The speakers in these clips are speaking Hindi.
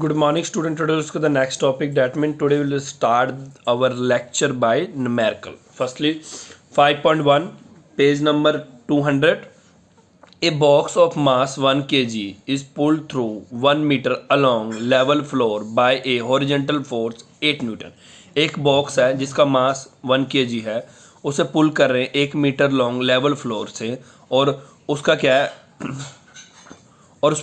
Good morning, student. Today let's go to the next topic. That means today we will start our lecture by numerical. Firstly, 5.1, page number 200. A box of mass 1 kg is pulled through 1 meter along level floor by a horizontal force 8 Newton. एक बॉक्स है जिसका मास 1 kg है, उसे पुल कर रहे हैं 1 मीटर लॉन्ग लेवल फ्लोर से, और उसका क्या है और उस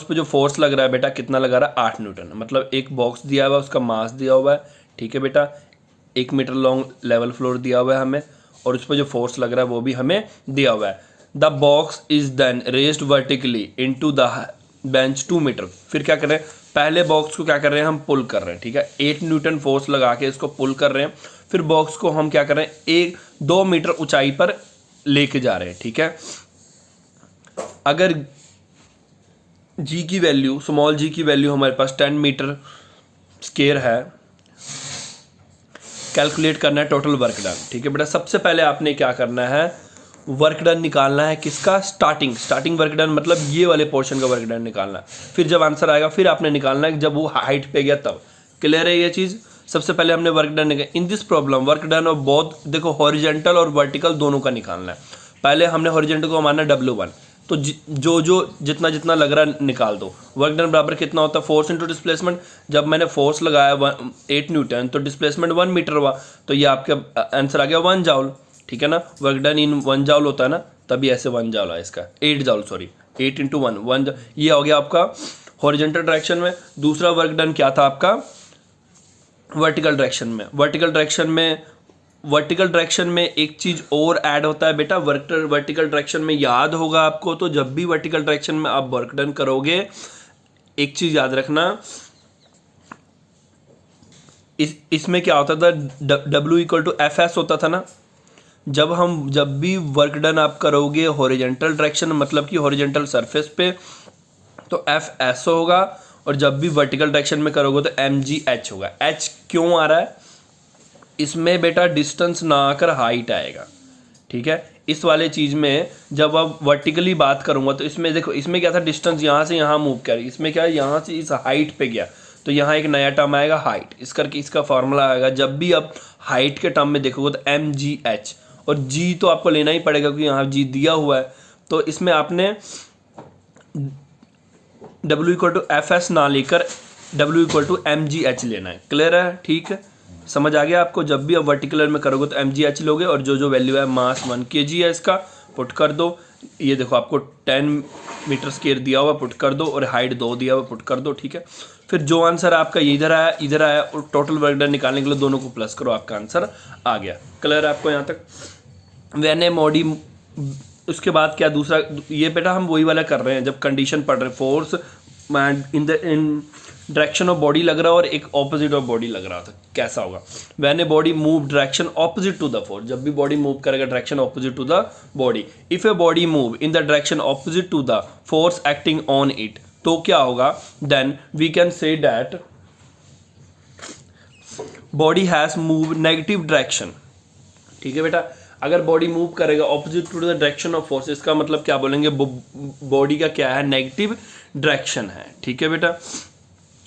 पर जो फोर्स लग रहा है बेटा कितना लगा रहा है 8 न्यूटन. मतलब एक बॉक्स दिया हुआ है, उसका मास दिया हुआ है, ठीक है बेटा. 1 मीटर लॉन्ग लेवल फ्लोर दिया हुआ है हमें, और उस पर जो फोर्स लग रहा है वो भी हमें दिया हुआ है. The box is then raised vertically into the bench 2 metre. फिर क्या कर रहे हैं, पहले बॉक्स को क्या कर रहे हैं, हम पुल कर रहे हैं, ठीक है. 8 न्यूटन फोर्स लगा के इसको पुल कर रहे हैं. फिर बॉक्स को हम क्या कर रहे हैं, 1-2 मीटर ऊंचाई पर लेके जा रहे हैं, ठीक है. अगर जी की वैल्यू, स्मॉल जी की वैल्यू हमारे पास 10 मीटर स्क्वायर है, कैलकुलेट करना है टोटल वर्क डन, ठीक है बेटा. सबसे पहले आपने क्या करना है, वर्क डन निकालना है. किसका, स्टार्टिंग वर्क डन, मतलब ये वाले पोर्शन का वर्क डन निकालना है. फिर जब आंसर आएगा फिर आपने निकालना है जब वो हाइट पे गया तब. क्लियर है ये चीज़. सबसे पहले हमने वर्क डन निकाला. In this problem work done और बोथ, देखो हॉरिजेंटल और वर्टिकल दोनों का निकालना है. पहले हमने हॉरिजेंटल को माना W1, तो जो जितना जितना लग रहा है निकाल दो. वर्क डन बराबर कितना होता है, फोर्स इंटू डिस्प्लेसमेंट. जब मैंने फोर्स लगाया 8 न्यूटन तो डिस्प्लेसमेंट 1 मीटर हुआ, तो ये आपका आंसर आ गया 1 जाउल, ठीक है ना. वर्क डन इन 1 जाउल होता है ना, तभी ऐसे 1 जाउल है इसका. 8 जाउल, सॉरी, 8 इंटू 1 ये हो गया आपका हॉरिजेंटल डायरेक्शन में. दूसरा वर्क डन क्या था आपका, वर्टिकल डायरेक्शन में एक चीज और ऐड होता है बेटा. वर्टिकल डायरेक्शन में याद होगा आपको, तो जब भी वर्टिकल डायरेक्शन में आप वर्क डन करोगे, एक चीज याद रखना, इसमें क्या होता था, W=FS होता था ना. जब भी वर्क डन आप करोगे हॉरिजेंटल डायरेक्शन, मतलब कि हॉरिजेंटल सरफेस पे, तो FS होगा. और जब भी वर्टिकल डायरेक्शन में करोगे तो MGH होगा. H क्यों आ रहा है, इसमें बेटा डिस्टेंस ना आकर हाइट आएगा, ठीक है. इस वाले चीज़ में जब अब वर्टिकली बात करूंगा तो इसमें देखो, इसमें क्या था, डिस्टेंस यहाँ से यहाँ मूव कर, इसमें क्या है, यहाँ से इस हाइट पे गया, तो यहाँ एक नया टर्म आएगा हाइट. इस करके इसका फॉर्मूला आएगा. जब भी आप हाइट के टर्म में देखोगे तो MGH, और G तो आपको लेना ही पड़ेगा क्योंकि यहाँ G दिया हुआ है. तो इसमें आपने W=FS ना लेकर W=MGH लेना है. क्लियर है, ठीक है, समझ आ गया आपको. जब भी आप वर्टिकुलर में करोगे तो MGH लोगे, और जो वैल्यू है, मास 1 kg है, इसका पुट कर दो. ये देखो आपको 10 मीटर स्क्वायर दिया हुआ, पुट कर दो, और हाइट 2 दिया हुआ, पुट कर दो, ठीक है. फिर जो आंसर आपका इधर आया, और टोटल वर्क डन निकालने के लिए दोनों को प्लस करो, आपका आंसर आ गया. क्लियर है आपको यहाँ तक. वैन ए बॉडी, उसके बाद क्या दूसरा, ये बेटा हम वही वाला कर रहे हैं जब कंडीशन पढ़ रहे हैं. Force in direction of body लग रहा है और एक ऑपोजिट ऑफ बॉडी लग रहा था, कैसा होगा. When a body move direction opposite to the force, जब भी बॉडी मूव करेगा direction opposite to the body. If a body move in the direction opposite to the force acting on it, तो क्या होगा, then we can say that body has move negative direction, ठीक है बेटा. अगर बॉडी मूव करेगा opposite to the direction of force, इसका मतलब क्या बोलेंगे, बॉडी का क्या है, नेगेटिव डायरेक्शन है, ठीक है बेटा.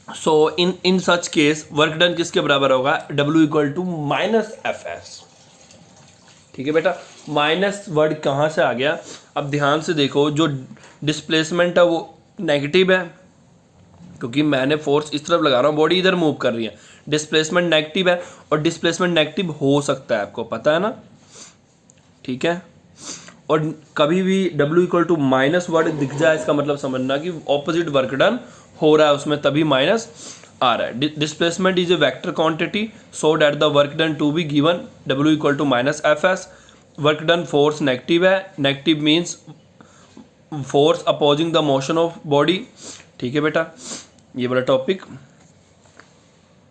सो इन सच केस वर्क डन किसके बराबर होगा, W=-FS, ठीक है बेटा. माइनस वर्ड कहाँ से आ गया, अब ध्यान से देखो. जो डिस्प्लेसमेंट है वो नेगेटिव है, क्योंकि मैंने फोर्स इस तरफ लगा रहा हूँ, बॉडी इधर मूव कर रही है. डिस्प्लेसमेंट नेगेटिव है, और डिस्प्लेसमेंट नेगेटिव हो सकता है, आपको पता है ना, ठीक है. और कभी भी W=- वर्ड दिख जाए, इसका मतलब समझना कि ऑपोजिट वर्क डन हो रहा है उसमें, तभी माइनस आ रहा है. Displacement is a vector quantity, so that the work done to be given W=-FS. Work done force negative है, negative means force opposing the motion of body, ठीक है बेटा. ये वाला topic.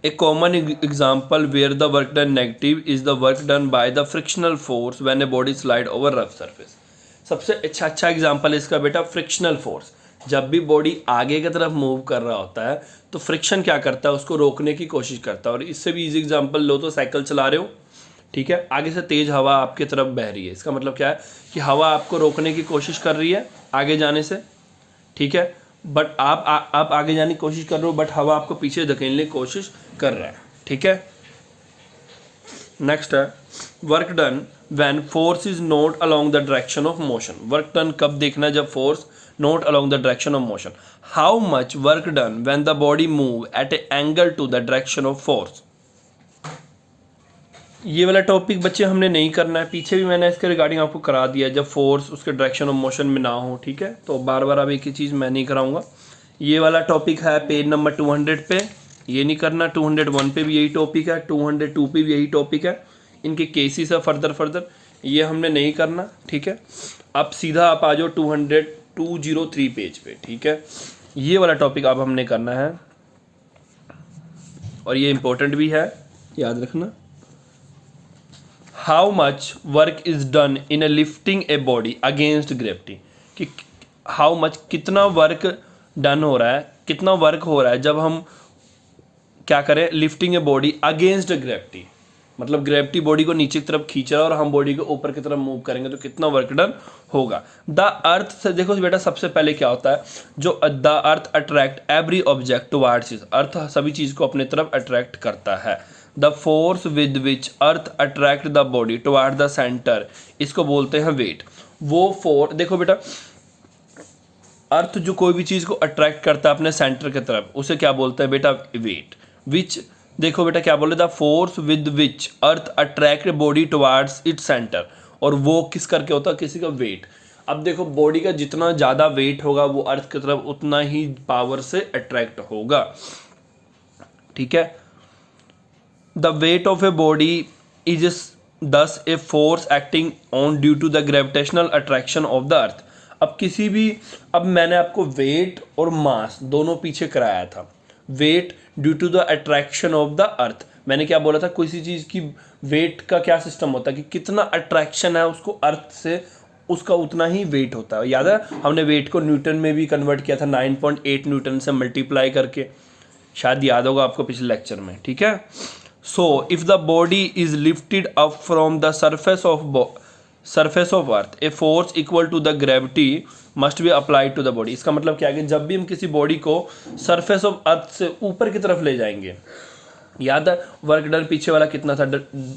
A common example where the work done negative is the work done by the frictional force when a body slide over rough surface. सबसे अच्छा एग्जाम्पल इसका बेटा फ्रिक्शनल फोर्स. जब भी बॉडी आगे की तरफ मूव कर रहा होता है तो फ्रिक्शन क्या करता है, उसको रोकने की कोशिश करता है. और इससे भी इजी एग्जाम्पल लो तो साइकिल चला रहे हो, ठीक है, आगे से तेज हवा आपकी तरफ बह रही है, इसका मतलब क्या है कि हवा आपको रोकने की कोशिश कर रही है आगे जाने से, ठीक है. बट आप आगे जाने की कोशिश कर रहे हो, बट हवा आपको पीछे धकेलने की कोशिश कर रहा है, ठीक है। नेक्स्ट है work done when force is not along the direction of motion. Work done कब देखना है? जब force not along the direction of motion. How much work done when the body move at a angle to the direction of force. ये वाला टॉपिक बच्चे हमने नहीं करना है, पीछे भी मैंने इसके रिगार्डिंग आपको करा दिया जब फोर्स उसके डायरेक्शन ऑफ मोशन में ना हो, ठीक है। तो बार बार अब एक ही चीज़ मैं नहीं कराऊंगा। ये वाला टॉपिक है पेज नंबर 200 पे, ये नहीं करना। 201 पे भी यही टॉपिक है, 202 पे भी यही टॉपिक है। इनके केसेस है फर्दर ये हमने नहीं करना, ठीक है। अब सीधा आप आ जाओ 203 पेज पे, ठीक है। ये वाला टॉपिक अब हमने करना है और ये इंपॉर्टेंट भी है, याद रखना। How much work is done in a lifting a body against gravity. कि हाउ मच कितना वर्क डन हो रहा है, कितना वर्क हो रहा है जब हम क्या करें, lifting a body against gravity. मतलब ग्रेविटी बॉडी को नीचे की तरफ खींच रहा है और हम बॉडी को ऊपर की तरफ मूव करेंगे तो कितना वर्क डन होगा। द अर्थ से देखो बेटा, सबसे पहले क्या होता है, जो the earth attract every object towards it. Earth सभी चीज को अपने तरफ अट्रैक्ट करता है। The force with which earth attract the body toward the centre, इसको बोलते हैं वेट। वो फोर्स देखो बेटा, अर्थ जो कोई भी चीज को अट्रैक्ट करता है अपने सेंटर की तरफ, उसे क्या बोलते हैं बेटा, वेट। विच देखो बेटा क्या बोले, the force with which earth attract body towards its centre. और वो किस करके होता है, किसी का वेट। अब देखो बॉडी का जितना ज़्यादा वेट होगा वो अर्थ की तरफ उतना ही पावर से अट्रैक्ट होगा, ठीक है। The weight of a body is thus a force acting on due to the gravitational attraction of the earth. अब किसी भी, अब मैंने आपको वेट और मास दोनों पीछे कराया था। Weight due to the attraction of the earth, मैंने क्या बोला था, किसी चीज़ की वेट का क्या सिस्टम होता है कि कितना अट्रैक्शन है उसको अर्थ से, उसका उतना ही वेट होता है। याद है हमने वेट को न्यूटन में भी कन्वर्ट किया था 9.8 न्यूटन से मल्टीप्लाई करके, शायद याद होगा आपको पिछले लेक्चर में, ठीक है। So if the body is lifted up from the surface of earth a force equal to the gravity must be applied to the body. इसका मतलब क्या है कि जब भी हम किसी बॉडी को सरफेस ऑफ अर्थ से ऊपर की तरफ ले जाएंगे, याद है वर्क डन पीछे वाला कितना था,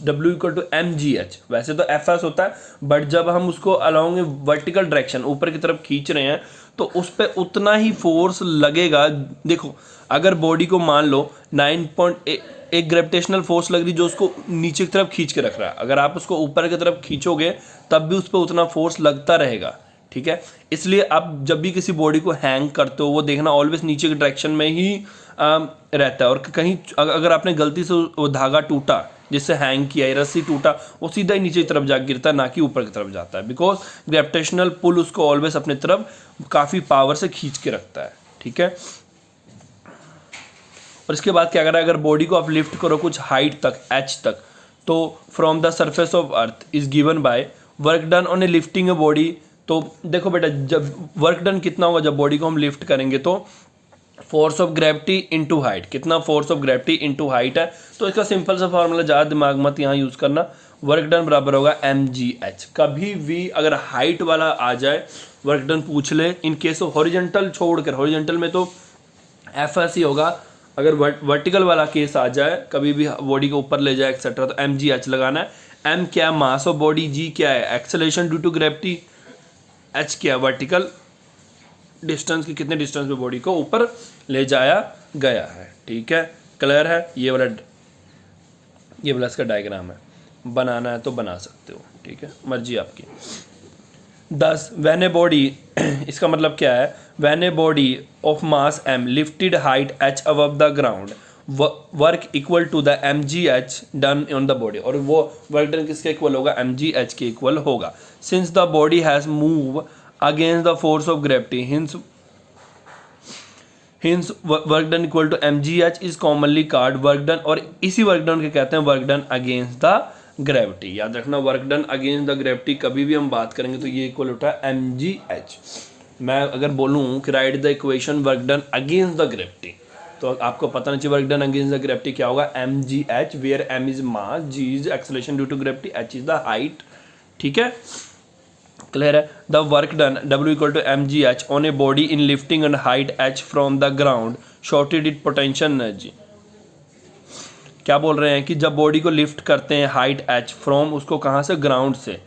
W इक्वल टू mgh। वैसे तो Fs होता है, बट जब हम उसको अलोंग वर्टिकल डायरेक्शन ऊपर की तरफ खींच रहे हैं तो उस पर उतना ही फोर्स लगेगा। देखो अगर बॉडी को मान लो 9.8 एक ग्रेविटेशनल फोर्स लग रही जो उसको नीचे की तरफ खींच के रख रहा है, अगर आप उसको ऊपर की तरफ खींचोगे तब भी उस पर उतना फोर्स लगता रहेगा, ठीक है। इसलिए आप जब भी किसी बॉडी को हैंग करते हो वो देखना ऑलवेज नीचे की डायरेक्शन में ही रहता है। और कहीं अगर आपने गलती से वो धागा टूटा जिससे हैंग किया, रस्सी टूटा, वो सीधा ही नीचे की तरफ जा गिरता है, ना कि ऊपर की तरफ जाता है। बिकॉज ग्रेविटेशनल पुल उसको ऑलवेज अपने तरफ काफ़ी पावर से खींच के रखता है, ठीक है। और इसके बाद क्या करें, अगर बॉडी को आप लिफ्ट करो कुछ हाइट तक, h तक, तो from the surface of earth is given by work done on A lifting a body. तो देखो बेटा जब वर्क डन कितना होगा जब बॉडी को हम लिफ्ट करेंगे, तो force of gravity into height, कितना force of gravity into height है। तो इसका सिंपल सा फॉर्मूला ज़्यादा दिमाग मत यहाँ यूज़ करना, वर्क डन बराबर होगा mgh। कभी भी अगर हाइट वाला आ जाए वर्क डन पूछ ले, इन केस ऑफ हॉरिजेंटल छोड़कर, हॉरिजेंटल में तो Fs ही होगा, अगर वर्टिकल वाला केस आ जाए कभी भी बॉडी को ऊपर ले जाए एक्सेट्रा, तो mgh लगाना है। m क्या है, मास ऑफ बॉडी, g क्या है, acceleration due to gravity, h क्या है, वर्टिकल डिस्टेंस की कितने डिस्टेंस पे बॉडी को ऊपर ले जाया गया है, ठीक है। क्लियर है, ये वाला इसका डायग्राम है, बनाना है तो बना सकते हो, ठीक है, मर्जी आपकी। 10 व्हेन ए बॉडी इसका मतलब क्या है, when a body of mass m lifted height h above the ground work equal to the mgh done on the body. और वो वर्क डन किसके इक्वल होगा, mgh के इक्वल होगा। Since the body has move against the force of gravity hence work done equal to mgh is commonly called work done. और इसी वर्क डन के कहते हैं work done against the gravity. याद रखना work done against the gravity कभी भी हम बात करेंगे तो ये इक्वल होता है mgh। मैं अगर बोलूँ कि right the equation work done against the gravity, तो आपको पता नहीं चाहिए work done against the gravity क्या होगा, mgh, where m is mass, g is acceleration due to gravity, h is the height, ठीक है। क्लियर है। The work done W equal to mgh on a body in lifting and height h from the ground stored it potential energy. क्या बोल रहे हैं कि जब बॉडी को लिफ्ट करते हैं हाइट h फ्रॉम, उसको कहाँ से, ग्राउंड से,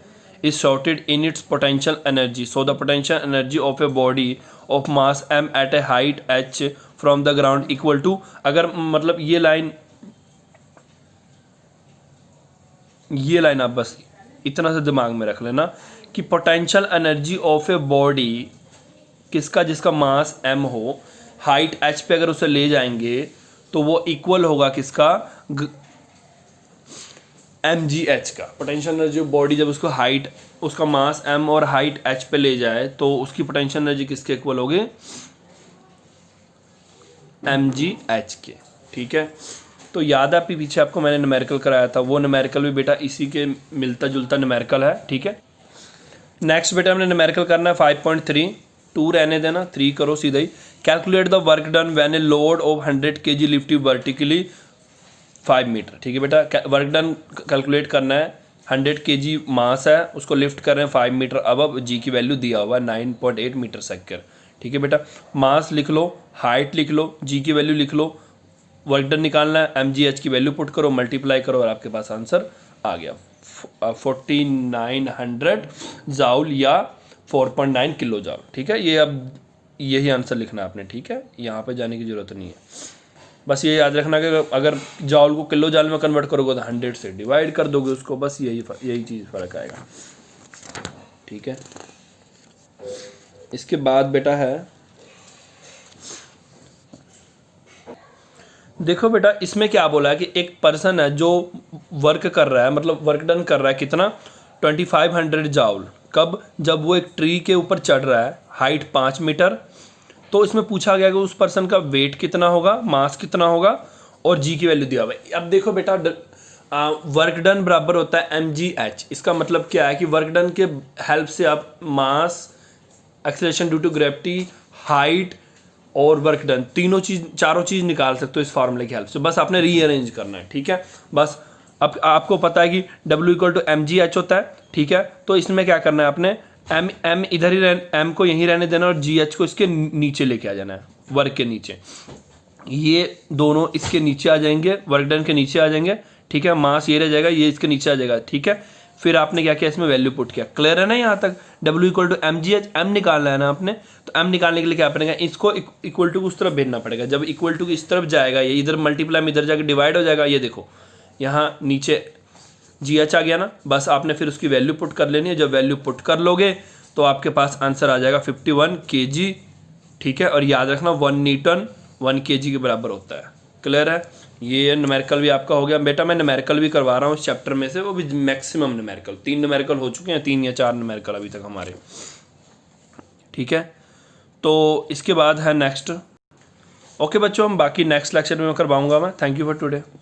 is stored in its potential energy. So the potential energy of a body of mass m at a height h from the ground equal to, अगर मतलब ये लाइन आप बस इतना से दिमाग में रख लेना कि potential energy of a body किसका, जिसका मास m हो, हाइट h पे अगर उसे ले जाएंगे तो वो इक्वल होगा किसका, mgh का। पोटेंशियल एनर्जी ऑफ बॉडी जब उसको हाइट, उसका मास m और हाइट h पे ले जाए तो उसकी पोटेंशियल एनर्जी किसके इक्वल होगी, mgh के। ठीक है, तो याद है पीछे आपको मैंने न्यूमेरिकल कराया था, वो न्यूमेरिकल भी बेटा इसी के मिलता जुलता न्यूमेरिकल है। ठीक है, नेक्स्ट बेटा हमने न्यूमेरिकल करना है 5.3, 2 रहने देना, 3 करो सीधा ही। Calculate the work done when a load of 100 kg lifted vertically 5 metre. ठीक है बेटा, वर्क डन कैलकुलेट करना है, 100 kg मास है, उसको लिफ्ट कर रहे हैं 5 मीटर अब जी की वैल्यू दिया हुआ है 9.8 मीटर सेकेंड। ठीक है बेटा, मास लिख लो, हाइट लिख लो, जी की वैल्यू लिख लो, वर्क डन निकालना है, mgh की वैल्यू पुट करो, मल्टीप्लाई करो और आपके पास आंसर आ गया 4900 जाउल या 4.9 किलो जाउल। ठीक है, ये अब यही आंसर लिखना है आपने। ठीक है, यहाँ पे जाने की जरूरत नहीं है, बस ये याद रखना कि अगर जाउल को किलो जाउल में कन्वर्ट करोगे तो 100 से डिवाइड कर दोगे उसको, बस यही चीज़ फ़र्क आएगा। ठीक है, इसके बाद बेटा है, देखो बेटा इसमें क्या बोला है कि एक पर्सन है जो वर्क कर रहा है, मतलब वर्क डन कर रहा है कितना, 2500 जाउल। कब, जब वो एक ट्री के ऊपर चढ़ रहा है, हाइट 5 मीटर। तो इसमें पूछा गया कि उस पर्सन का वेट कितना होगा, मास कितना होगा और जी की वैल्यू दिया हुआ है। अब देखो बेटा वर्क डन बराबर होता है mgh। इसका मतलब क्या है कि वर्क डन के हेल्प से आप mass, acceleration due to gravity, height और वर्क डन चारों चीज़ निकाल सकते हो इस फार्मूले की हेल्प से। बस आपने रीअरेंज करना है। ठीक है, बस अब आपको पता है कि W इक्वल टू mgh होता है। ठीक है, तो इसमें क्या करना है आपने, m इधर ही m को यहीं रहने देना और gh को इसके नीचे लेके आ जाना है, वर्क के नीचे। ये दोनों इसके नीचे आ जाएंगे, वर्क डन के नीचे आ जाएंगे। ठीक है, मास ये रह जाएगा, ये इसके नीचे आ जाएगा। ठीक है, फिर आपने क्या किया, इसमें वैल्यू पुट किया। क्लियर है ना यहाँ तक। W equal to mgh, m निकालना है ना आपने, तो m निकालने के लिए क्या करेंगे, इसको इक्वल टू उस तरफ भेजना पड़ेगा। जब इक्वल टू इस तरफ जाएगा, ये इधर मल्टीप्लाई में इधर जाकर डिवाइड हो जाएगा। ये देखो यहाँ नीचे gh आ गया ना, बस आपने फिर उसकी वैल्यू पुट कर लेनी है। जब वैल्यू पुट कर लोगे तो आपके पास आंसर आ जाएगा 51 kg। ठीक है, और याद रखना 1 न्यूटन 1 kg के बराबर होता है। क्लियर है, ये न्यूमेरिकल भी आपका हो गया बेटा। मैं न्यूमेरिकल भी करवा रहा हूँ इस चैप्टर में से, वो भी मैक्सिमम न्यूमेरिकल, 3 न्यूमेरिकल हो चुके हैं, 3 या 4 न्यूमेरिकल अभी तक हमारे। ठीक है, तो इसके बाद है नेक्स्ट। ओके बच्चों, हम बाकी नेक्स्ट लेक्चर में करवाऊंगा मैं। Thank you for today.